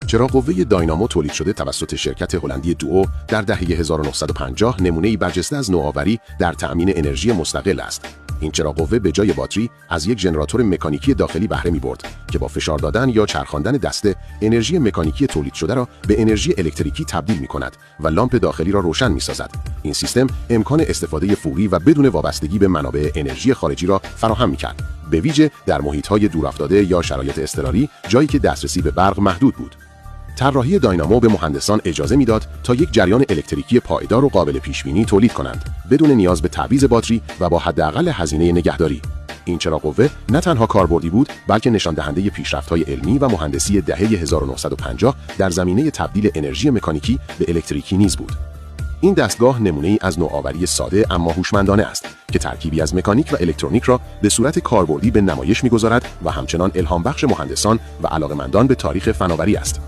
چراغ‌قوه داینامو تولید شده توسط شرکت هلندی دوئو در دهه 1950 نمونه‌ای برجسته از نوآوری در تأمین انرژی مستقل است. این چراغ‌قوه به جای باتری از یک ژنراتور مکانیکی داخلی بهره می‌برد که با فشار دادن یا چرخاندن دسته انرژی مکانیکی تولید شده را به انرژی الکتریکی تبدیل می‌کند و لامپ داخلی را روشن می‌سازد. این سیستم امکان استفاده فوری و بدون وابستگی به منابع انرژی خارجی را فراهم می‌کرد، به ویژه در محیط‌های دورافتاده یا شرایط اضطراری، جایی که دسترسی به برق محدود بود. طراحی داینامو به مهندسان اجازه میداد تا یک جریان الکتریکی پایدار و قابل پیش‌بینی تولید کنند، بدون نیاز به تعویض باتری و با حداقل هزینه نگهداری. این چراغ‌قوه نه تنها کاربردی بود، بلکه نشان دهنده پیشرفت‌های علمی و مهندسی دهه 1950 در زمینه تبدیل انرژی مکانیکی به الکتریکی نیز بود. این دستگاه نمونه‌ای از نوآوری ساده اما هوشمندانه است که ترکیبی از مکانیک و الکترونیک را به صورت کاربردی به نمایش می‌گذارد و همچنان الهام بخش مهندسان و علاقه‌مندان به تاریخ فناوری است.